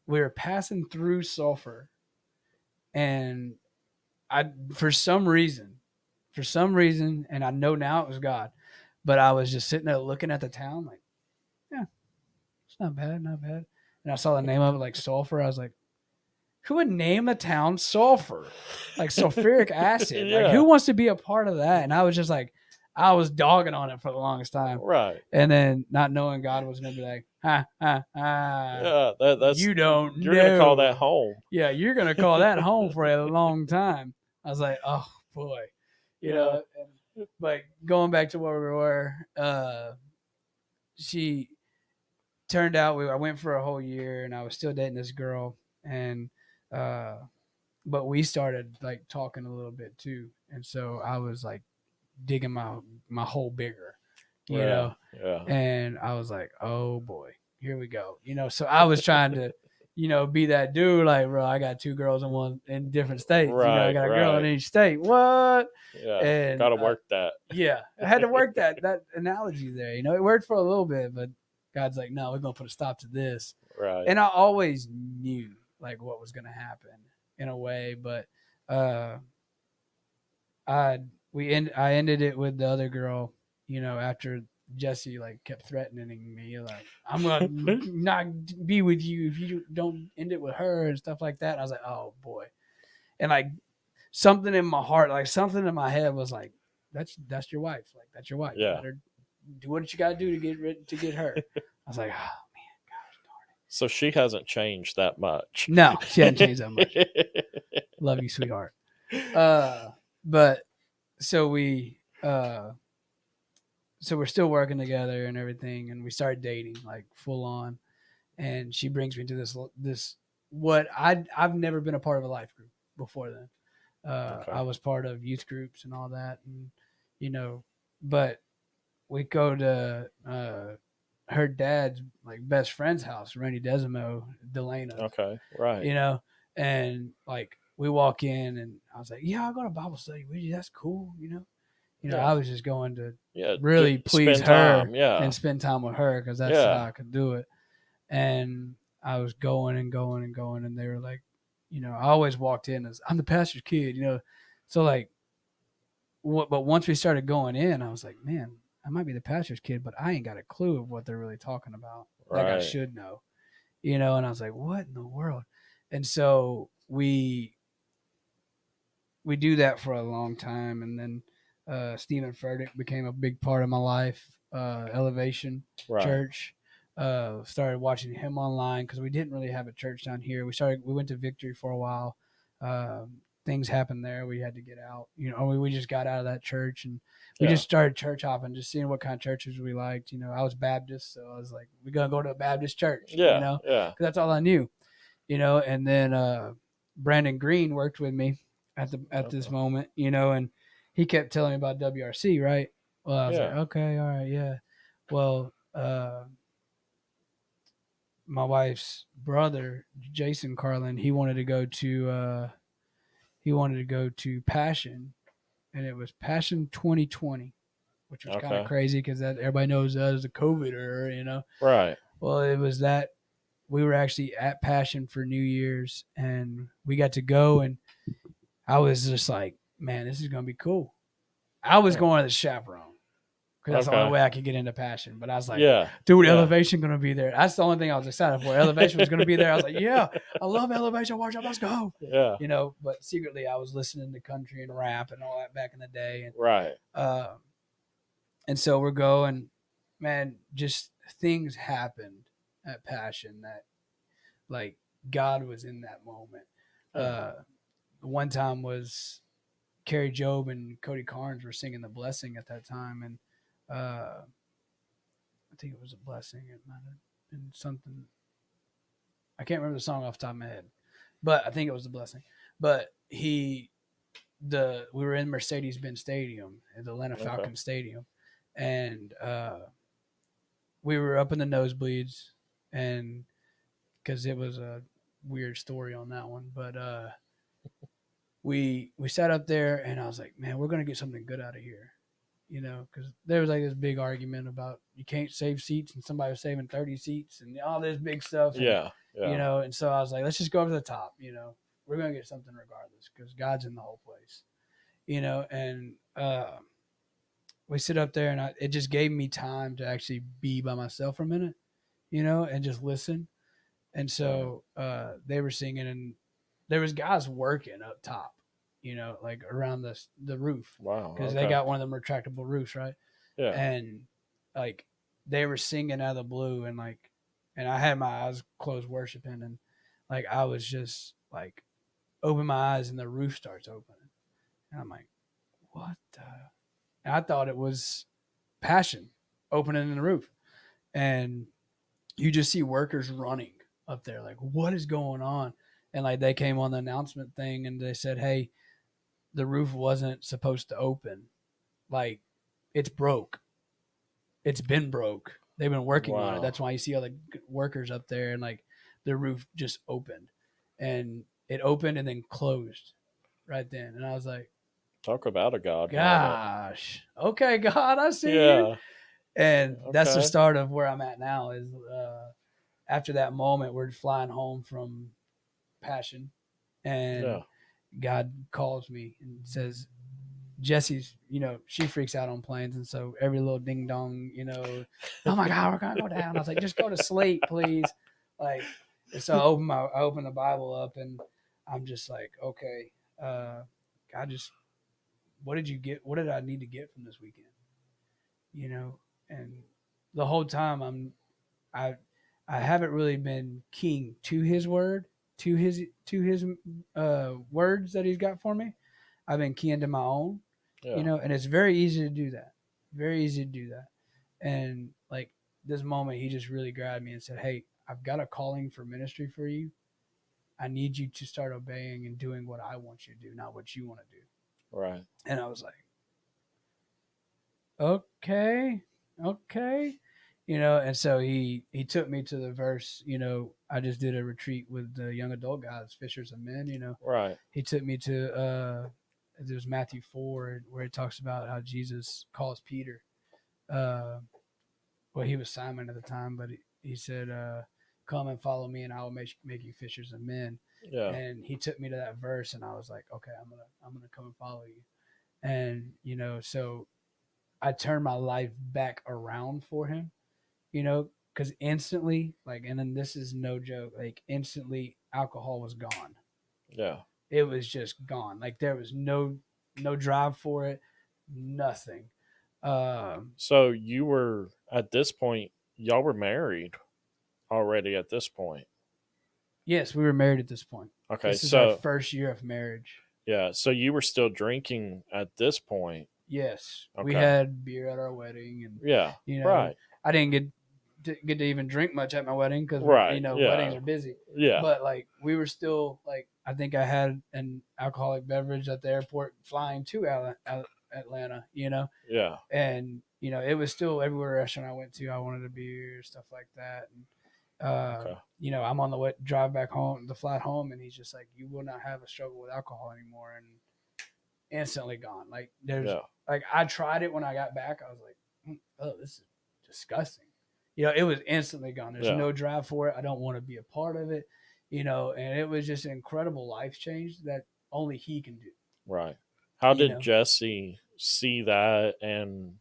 we were passing through Sulphur. And for some reason, and I know now it was God, but I was just sitting there looking at the town like, yeah, it's not bad. And I saw the name of it, like Sulphur. I was like, who would name a town Sulphur? Like sulfuric acid. Like, who wants to be a part of that? And I was just like, I was dogging on it for the longest time. Right. And then not knowing God was going to be like, yeah, that's, you don't you're going to call that home. Yeah, you're going to call that home for a long time. I was like, oh boy. But going back to where we were, she turned out I went for a whole year, and I was still dating this girl, and but we started like talking a little bit too, and so I was like digging my hole bigger, you know, and I was like, oh boy, here we go, so I was trying to be that dude like, bro, I got 2 girls in different states. I Right, got a girl in right. each state. What? Yeah, And gotta work that. yeah, I had to work that analogy there. It worked for a little bit, but God's like, no, we're gonna put a stop to this. Right. And I always knew like what was gonna happen in a way, but I ended it with the other girl, after Jesse like kept threatening me, like I'm gonna not be with you if you don't end it with her and stuff like that. And I was like, oh boy, and like something in my heart, like something in my head was like, that's your wife, like that's your wife. You Yeah. better do what you gotta do to get her. I was like, oh, So she hasn't changed that much. no, she hadn't changed that much. Love you, sweetheart. But so we're still working together and everything, and we started dating like full on. And she brings me to this what I've never been a part of a life group before then. Okay. I was part of youth groups and all that, and but we go to her dad's like best friend's house, Randy Desimo, Delana. Okay. Right. And like we walk in, and I was like, "Yeah, I'll go to Bible study with you. That's cool." Yeah. I was just going to Yeah. really just please spend her time. Yeah. and spend time with her because that's Yeah. how I could do it. And I was going and going and going, and they were like, I always walked in as I'm the pastor's kid, so like, but once we started going in, I was like, man, I might be the pastor's kid, but I ain't got a clue of what they're really talking about. Like I Right. should know, and I was like, what in the world? And so we do that for a long time, and then Stephen Furtick became a big part of my life. Elevation Right. Church. Started watching him online because we didn't really have a church down here. We went to Victory for a while. Things happened there. We had to get out. We just got out of that church, and we just started church hopping, just seeing what kind of churches we liked. I was Baptist, so I was like, we're gonna go to a Baptist church. Yeah. Because that's all I knew. And then Brandon Green worked with me at this moment, and he kept telling me about WRC, right? Well, I was like, okay, all right, yeah. Well, my wife's brother, Jason Carlin, he wanted to go to Passion, and it was Passion 2020, which was kind of crazy because that everybody knows that as a COVID era, Right. Well, it was that we were actually at Passion for New Year's, and we got to go, and I was just like, man, this is gonna be cool. I was going as a chaperone because that's the only way I could get into Passion. But I was like, dude, Elevation gonna be there. That's the only thing I was excited for. Elevation was gonna be there. I was like, yeah, I love Elevation Worship. Let's go. Yeah. But secretly I was listening to country and rap and all that back in the day. And, right. And so we're going, man, just things happened at Passion that like God was in that moment. One time was Carrie Job and Cody Carnes were singing The Blessing at that time, and I think it was a blessing. It might have been something. I can't remember the song off the top of my head, but I think it was The Blessing. But we were in Mercedes-Benz Stadium at the Atlanta Falcons Stadium, and we were up in the nosebleeds, and because it was a weird story on that one, but we sat up there, and I was like, man, we're gonna get something good out of here, because there was like this big argument about you can't save seats, and somebody was saving 30 seats, and all this big stuff. And, and so I was like, let's just go over the top. We're gonna get something regardless, because God's in the whole place. And we sit up there, and it just gave me time to actually be by myself for a minute, and just listen. And so they were singing, and there was guys working up top, like around the roof. Wow. Because they got one of them retractable roofs, right? Yeah. And like they were singing out of the blue, and I had my eyes closed worshiping, and like I was just like open my eyes, and the roof starts opening, and I'm like, what the? And I thought it was Passion opening in the roof, and you just see workers running up there, like, what is going on? And like they came on the announcement thing, and they said, hey, the roof wasn't supposed to open. Like, it's broke. It's been broke. They've been working on it. That's why you see all the workers up there. And like, the roof just opened, and it opened and then closed right then. And I was like, Talk about a God moment. gosh, okay, God, I see you. Yeah. And that's the Okay. start of where I'm at now. Is after that moment, we're flying home from Passion, and Yeah. God calls me and says, Jesse's, she freaks out on planes, and so every little ding dong, oh my God, we're gonna go down. I was like, just go to sleep, please. Like, and so I open the Bible up, and I'm just like, okay, God, just what did you get? What did I need to get from this weekend? And the whole time I I haven't really been keying to His word, to his words that He's got for me. I've been keying to my own, Yeah. and it's very easy to do that. Very easy to do that. And like this moment, He just really grabbed me and said, "Hey, I've got a calling for ministry for you. I need you to start obeying and doing what I want you to do, not what you want to do." Right. And I was like, okay, okay. And so he took me to the verse. I just did a retreat with the young adult guys, Fishers of Men. Right. He took me to there's Matthew 4 where it talks about how Jesus calls Peter. Well, he was Simon at the time, but he said, "Come and follow me, and I will make you fishers of men." Yeah. And he took me to that verse, and I was like, "Okay, I'm gonna come and follow you." And so I turned my life back around for him. Because instantly, like, and then this is no joke, like instantly, alcohol was gone. Yeah. It was just gone. Like there was no drive for it, nothing. So you were at this point, y'all were married already at this point. Yes, we were married at this point. Okay. This is our So first year of marriage. yeah. So you were still drinking at this point. Yes, we Okay. had beer at our wedding, and Yeah. Right. I didn't get to even drink much at my wedding because Right. weddings Yeah. are busy. Yeah. But like we were still like I think I had an alcoholic beverage at the airport flying to Atlanta, Yeah. and it was still everywhere restaurant I went to. I wanted a beer, stuff like that, and Okay. I'm on the drive back home, the flight home, and he's just like, "You will not have a struggle with alcohol anymore," and instantly gone. Like there's Yeah. like I tried it when I got back. I was like, "Oh, this is disgusting." It was instantly gone. There's Yeah. no drive for it. I don't want to be a part of it. And it was just an incredible life change that only He can do. Right. How You did know, Jessie see that, and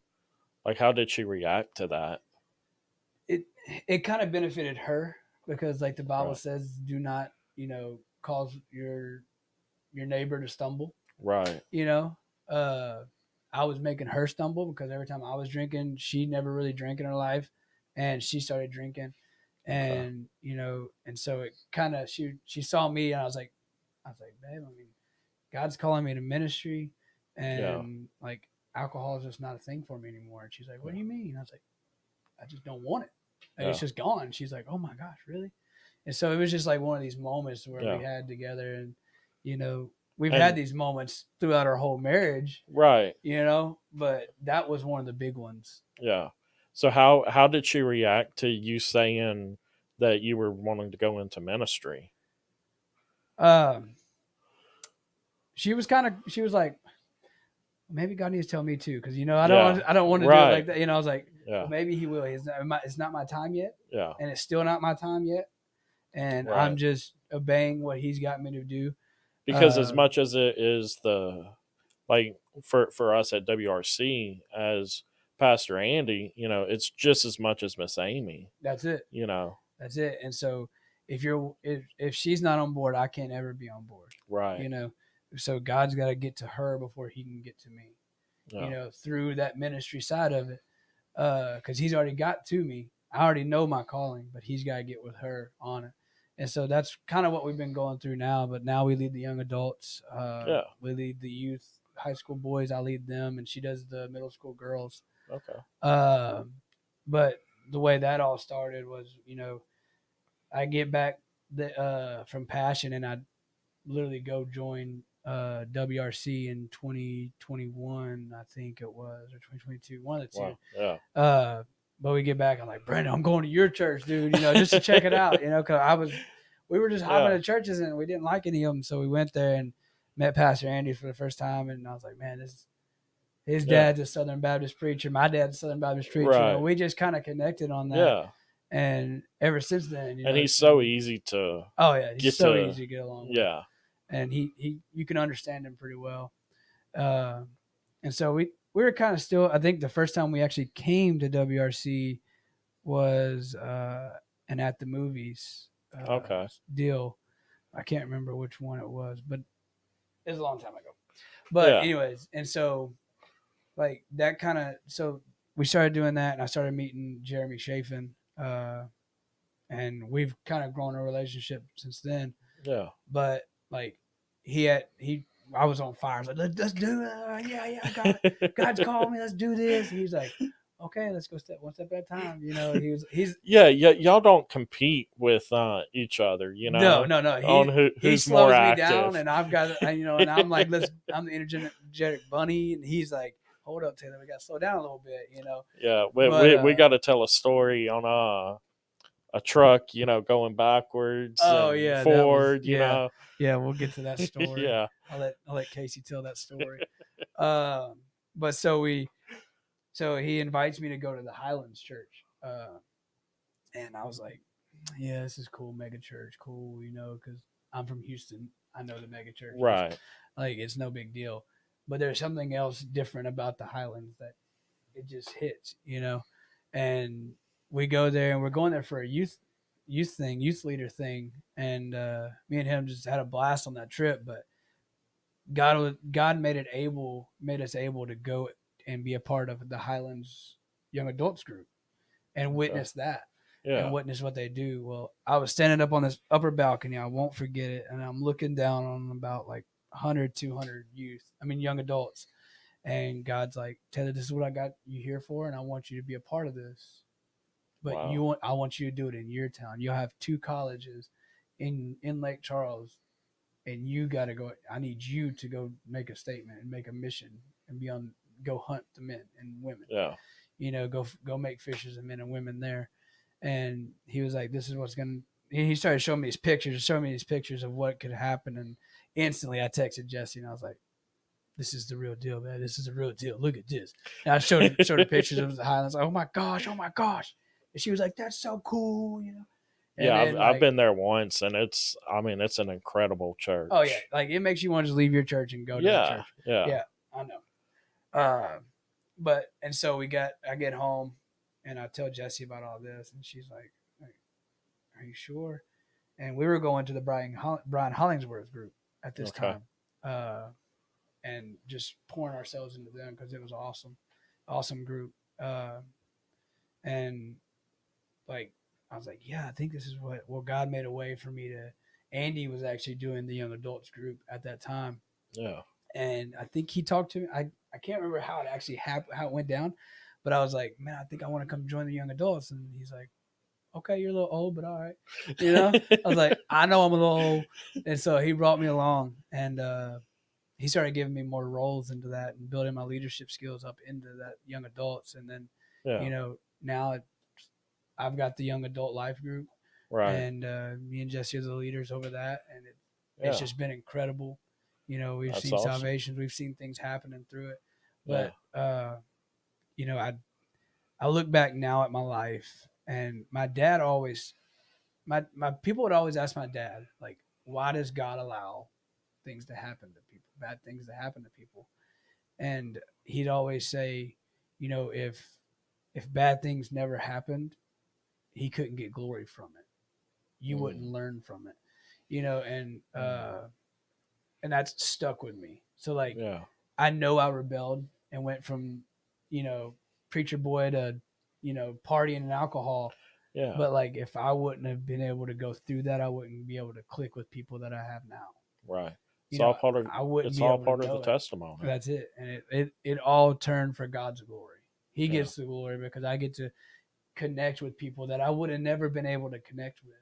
like how did she react to that? it it kind of benefited her because like the Bible Right. says, do not cause your neighbor to stumble. Right. You know, uh, I was making her stumble because every time I was drinking, she never really drank in her life, and she started drinking, Okay. and and so it kind of she saw me, and I was like, babe, I mean, God's calling me to ministry, Yeah. and like alcohol is just not a thing for me anymore. And she's like, what Yeah. do you mean? I was like, I just don't want it. Like, Yeah. it's just gone. She's like, oh my gosh, really? And so it was just like one of these moments where Yeah. we had together, and you know, we've had And these moments throughout our whole marriage, right. but that was one of the big ones. Yeah. So how did she react to you saying that you were wanting to go into ministry? Um, she was like, maybe God needs to tell me too, because Yeah. I don't want to do it like Right. that. I was like, well, Yeah. maybe He will. It's not my time yet, Yeah. and it's still not my time yet, and I'm Right. just obeying what He's got me to do. Because as Uh, much as it is the like for us at WRC as Pastor Andy, it's just as much as Miss Amy, that's it. you know. That's it. And so if she's not on board, I can't ever be on board. Right. You know, so God's got to get to her before He can get to me. Yeah. Through that ministry side of it, because He's already got to me. I already know my calling, but He's got to get with her on it. And so that's kind of what we've been going through now. But now we lead the young adults. Yeah. We lead the youth, high school boys. I lead them, and she does the middle school girls. Okay. But the way that all started was, I get back from Passion, and I literally go join WRC in 2021, I think it was, or 2022, one of the two. Wow. Yeah. But we get back, I'm like, Brandon, I'm going to your church, dude, just to check it out, because we were just hopping Yeah. to churches and we didn't like any of them. So we went there and met Pastor Andy for the first time. And I was like, man, his Yeah. dad's a Southern Baptist preacher. My dad's a Southern Baptist preacher. Right. We just kind of connected on that. Yeah. And ever since then, And he's so easy to oh yeah, he's get so to- easy to get along with. Yeah. And you can understand him pretty well. And so we were kind of still, I think the first time we actually came to WRC was an at the movies Okay. deal. I can't remember which one it was, but it was a long time ago. But Yeah. anyways, and so like that kind of, so we started doing that, and I started meeting Jeremy Chafin, and we've kind of grown a relationship since then. Yeah. But like I was on fire. I was like, let's do it. Yeah, God's called me. Let's do this. And he's like, okay, let's go one step at a time. He's Yeah, y'all don't compete with each other, no. on He who's slows more me active. down, and I've got, and I'm like, I'm the energetic bunny, and he's like, hold up, Taylor, we got to slow down a little bit, Yeah, But, we got to tell a story on a truck, going backwards. Oh, and yeah, that was- forward, yeah. Yeah, we'll get to that story. Yeah. I'll let Casey tell that story. But so he invites me to go to the Highlands Church, and I was like, yeah, this is cool, mega church, cool, because I'm from Houston. I know the mega church, Right. like it's no big deal. But there's something else different about the Highlands that it just hits, And we go there, and we're going there for a youth leader thing, and me and him just had a blast on that trip. But God made us able to go and be a part of the Highlands Young Adults group and witness that. Yeah. And witness what they do. Well, I was standing up on this upper balcony. I won't forget it. And I'm looking down on about like 100, 200 young adults. And God's like, Taylor, this is what I got you here for. And I want you to be a part of this. But Wow. I want you to do it in your town. You'll have 2 colleges in Lake Charles. And you got to go. I need you to go make a statement and make a mission and go hunt the men and women. Yeah. Go make fishers of men and women there. And he was like, this is what's going to, he started showing me these pictures of what could happen. And instantly I texted Jesse and I was like, this is the real deal, man. This is the real deal. Look at this. And I showed her pictures of the Highlands. Like, oh my gosh. And she was like, that's so cool, And Yeah, then, I've been there once, and it's an incredible church. Oh yeah, like it makes you want to just leave your church and go to the church. Yeah, I know. And so I get home, and I tell Jessie about all this, and she's like, "Are you sure?" And we were going to the Brian Hollingsworth group at this time, and just pouring ourselves into them because it was awesome group. And like I was like, yeah, I think this is what God made a way for me to. Andy was actually doing the young adults group at that time. Yeah. And I think he talked to me. I can't remember how it actually happened, how it went down, but I was like, man, I think I want to come join the young adults. And he's like, okay, you're a little old, but all right. I was like, I know I'm a little old. And so he brought me along, and he started giving me more roles into that and building my leadership skills up into that young adults. And then, now I've got the young adult life group, right. And me and Jesse are the leaders over that. And it's just been incredible. We've seen salvations, we've seen things happening through it. But, I look back now at my life, and my dad always, my people would always ask my dad, like, why does God allow things to happen to people, bad things to happen to people? And he'd always say, if bad things never happened, he couldn't get glory from it. You wouldn't learn from it, and that's stuck with me. So like, I know I rebelled and went from, preacher boy to, partying and alcohol. Yeah. But like, if I wouldn't have been able to go through that, I wouldn't be able to click with people that I have now. Right. It's all part of the testimony. That's it. And it all turned for God's glory. He gets the glory because I get to connect with people that I would have never been able to connect with.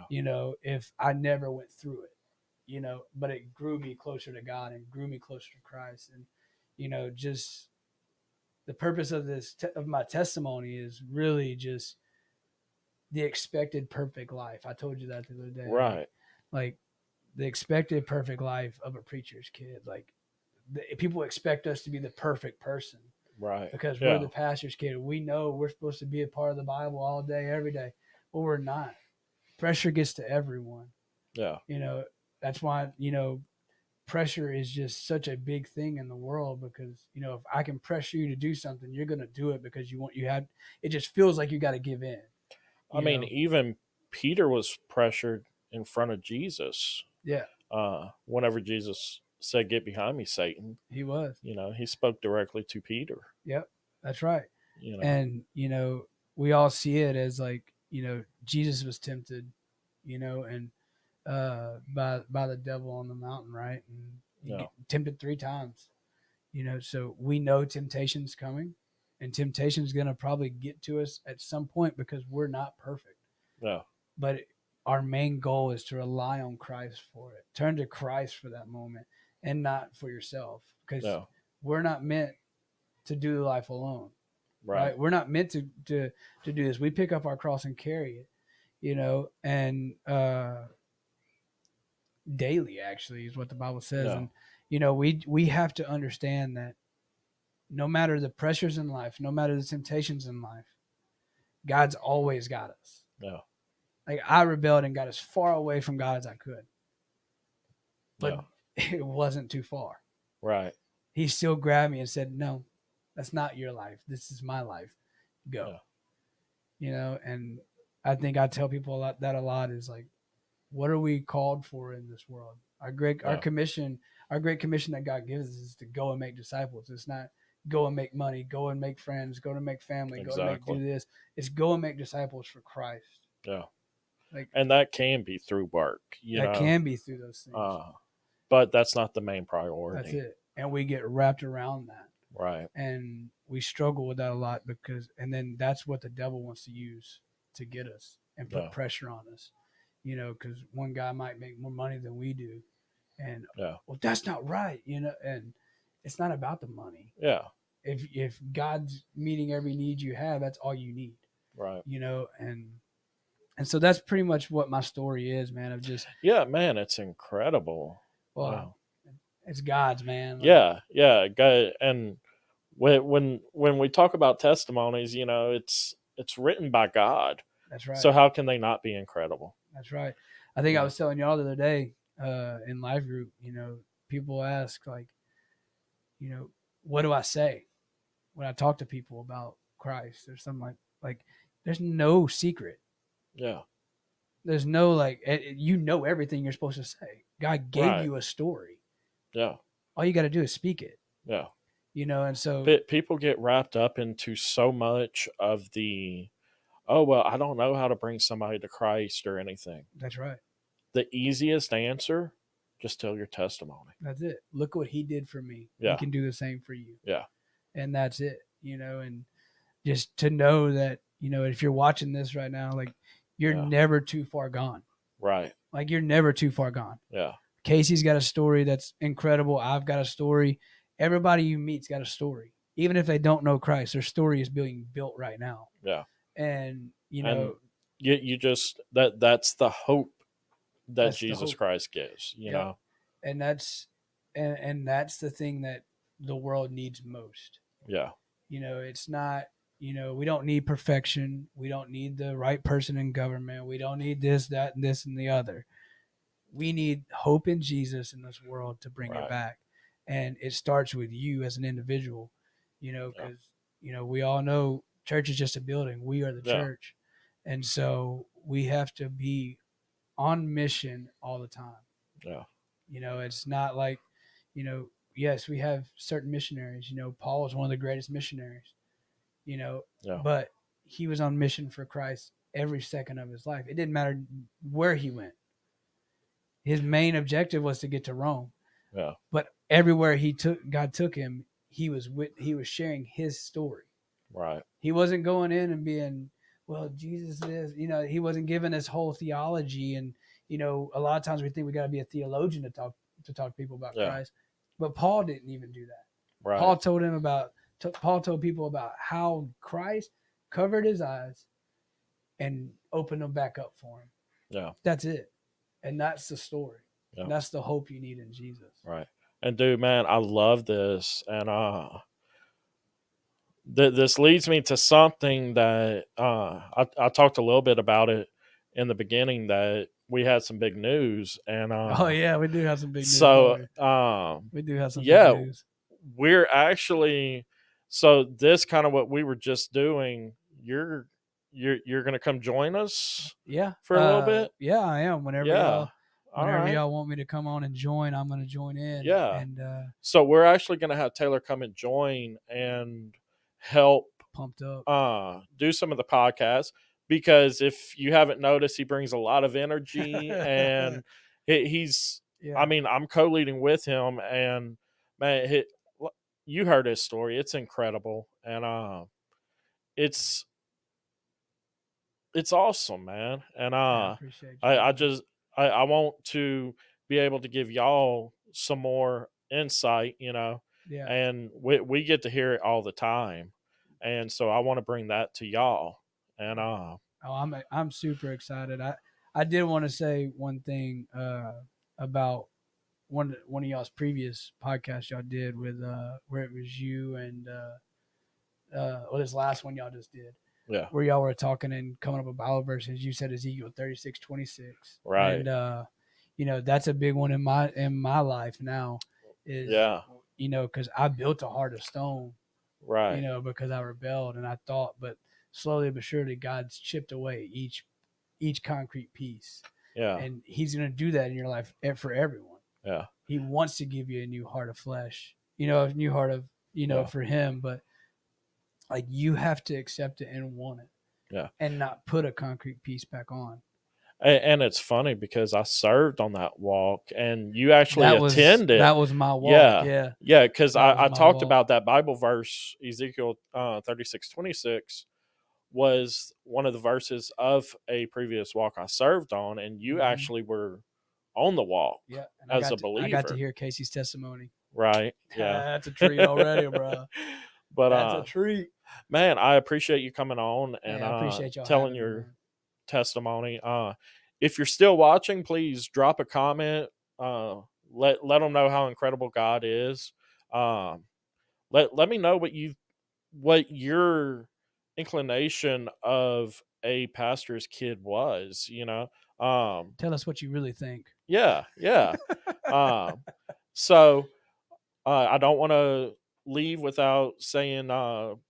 Yeah. If I never went through it, but it grew me closer to God and grew me closer to Christ. And, just the purpose of of my testimony is really just the expected perfect life. I told you that the other day. Right. Like the expected perfect life of a preacher's kid. Like people expect us to be the perfect person Right. because Yeah. we're the pastor's kid. We know we're supposed to be a part of the Bible all day, every day. Well, we're not. Pressure gets to everyone. Yeah. You know, that's why, you know, pressure is just such a big thing in the world because, you know, if I can pressure you to do something, you're going to do it because it just feels like you got to give in. I mean, even Peter was pressured in front of Jesus. Yeah. Whenever Jesus said, "Get behind me, Satan," He was. you know, he spoke directly to Peter. Yep. That's right. You know, And, you know, we all see it as like, you know, Jesus was tempted, you know, and by the devil on the mountain, right? And you get tempted 3 times, you know, so we know temptation's coming and temptation's going to probably get to us at some point because we're not perfect. Yeah. But our main goal is to rely on Christ for it. Turn to Christ for that moment and not for yourself because we're not meant to do life alone. Right. We're not meant to do this. We pick up our cross and carry it, you know, and daily actually is what the Bible says. And, you know, we have to understand that no matter the pressures in life, no matter the temptations in life, God's always got us. Yeah. Like I rebelled and got as far away from God as I could, but it wasn't too far. Right. He still grabbed me and said, "No, that's not your life. This is my life. Go." Yeah. You know, and I think I tell people a lot is like, what are we called for in this world? Our great commission that God gives us is to go and make disciples. It's not go and make money, go and make friends, go to make family, go and do this. It's go and make disciples for Christ. Yeah. Like, and that can be through work. That can be through those things. But that's not the main priority. That's it. And we get wrapped around that. Right. And we struggle with that a lot and then that's what the devil wants to use to get us and put pressure on us. You know, because one guy might make more money than we do. And, well, that's not right, you know, and it's not about the money. Yeah. If God's meeting every need you have, that's all you need. Right. You know, and so that's pretty much what my story is, man. Of just man, it's incredible. Well, it's God's, man. Like, God. And when we talk about testimonies, you know, it's written by God. That's right. So how can they not be incredible? That's right. I think I was telling y'all the other day in live group, you know, people ask like, you know, what do I say when I talk to people about Christ or something like there's no secret. Yeah. There's no like, you know, everything you're supposed to say. God gave you a story. Yeah. All you got to do is speak it. Yeah. You know, and so people get wrapped up into so much of the, oh, well, I don't know how to bring somebody to Christ or anything. That's right. The easiest answer, just tell your testimony. That's it. Look what he did for me. Yeah. He can do the same for you. Yeah. And that's it, you know, and just to know that, you know, if you're watching this right now, like you're never too far gone. Right. Like you're never too far gone. Yeah. Casey's got a story that's incredible. I've got a story. Everybody you meet's got a story. Even if they don't know Christ, their story is being built right now. Yeah. And, you know, you just, that's the hope that Jesus Christ gives, you know? And that's the thing that the world needs most. Yeah. You know, it's not, you know, we don't need perfection. We don't need the right person in government. We don't need this, that, and this and the other. We need hope in Jesus in this world to bring it back. And it starts with you as an individual, you know, because, you know, we all know church is just a building. We are the church. And so we have to be on mission all the time. Yeah. You know, it's not like, you know, yes, we have certain missionaries. You know, Paul was one of the greatest missionaries, you know, but he was on mission for Christ every second of his life. It didn't matter where he went. His main objective was to get to Rome. Yeah. But everywhere God took him, he was sharing his story. Right. He wasn't going in and being, well, Jesus is, you know, he wasn't giving this whole theology. And, you know, a lot of times we think we got to be a theologian to talk to people about Christ. But Paul didn't even do that. Right. Paul told him about Paul told people about how Christ covered his eyes and opened them back up for him. Yeah. That's it. And that's the story. Yeah. And that's the hope you need in Jesus. Right. And dude, man, I love this. And this leads me to something that I talked a little bit about it in the beginning, that we had some big news. And Oh yeah, we do have some big news. so we do have some yeah, big news. we're actually, so this kind of what we were just doing, you're gonna come join us Yeah. for a little bit. Yeah, I am. Whenever Yeah. y'all want me to come on and join, I'm gonna join in. Yeah. And So we're actually gonna have Taylor come and join and help pumped up. do some of the podcasts, because if you haven't noticed, he brings a lot of energy and he's Yeah. I mean, I'm co-leading with him, and man, you heard his story. It's incredible. And it's awesome, man. And I appreciate you. I want to be able to give y'all some more insight, Yeah. and we get to hear it all the time. And so I want to bring that to y'all. And I'm super excited. I did want to say one thing about one of y'all's previous podcasts y'all did with where it was you and this last one y'all just did. Yeah. Where y'all were talking and coming up with Bible verses. You said Ezekiel 36:26. Right. And that's a big one in my life now. Is because I built a heart of stone. Right. Because I rebelled and I thought, but slowly but surely God's chipped away each concrete piece. Yeah. And he's going to do that in your life for everyone. Yeah. He wants to give you a new heart of flesh, a new heart of, for him. But like, you have to accept it and want it. Yeah. And not put a concrete piece back on. And it's funny because I served on that walk, and you actually attended. That was my walk. Yeah. Because I talked about that Bible verse, Ezekiel 36:26, was one of the verses of a previous walk I served on, and you actually were on the walk. Yeah, as a believer. I got to hear Casey's testimony. Right. Yeah. That's a treat already, bro. But that's a treat. Man, I appreciate you coming on and I appreciate y'all telling your testimony. If you're still watching, please drop a comment. Let them know how incredible God is. Let me know what your inclination of a pastor's kid was. Tell us what you really think. Yeah. So I don't want to leave without saying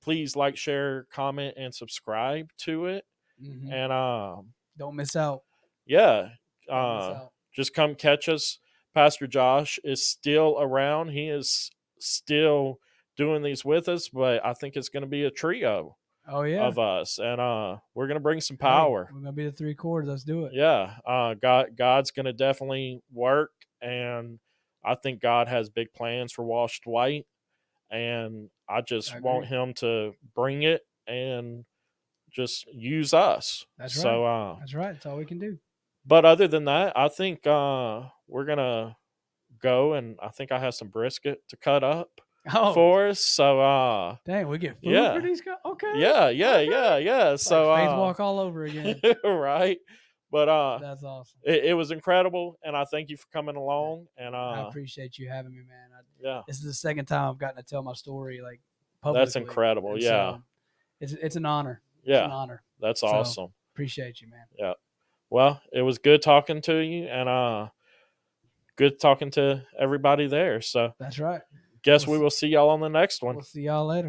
please like, share, comment, and subscribe to it. Mm-hmm. And don't miss out. Yeah. Just come catch us. Pastor Josh is still around. He is still doing these with us, but I think it's going to be a trio of us, and we're going to bring some power. We're going to be the three chords. Let's do it. Yeah. God's going to definitely work, and I think God has big plans for Washed White, and I just want him to bring it and just use us. That's right. That's right. That's all we can do. But other than that, I think we're going to go, and I think I have some brisket to cut up for us. So dang, we get food for these guys? Okay. Yeah. So faith walk all over again. Right. But that's awesome. It was incredible, and I thank you for coming along. And I appreciate you having me, man. Yeah. This is the second time I've gotten to tell my story like publicly. That's incredible. And yeah. So it's an honor. Yeah. It's an honor. That's awesome. So, appreciate you, man. Yeah. Well, it was good talking to you, and good talking to everybody there. So that's right. Guess we will see y'all on the next one. We'll see y'all later.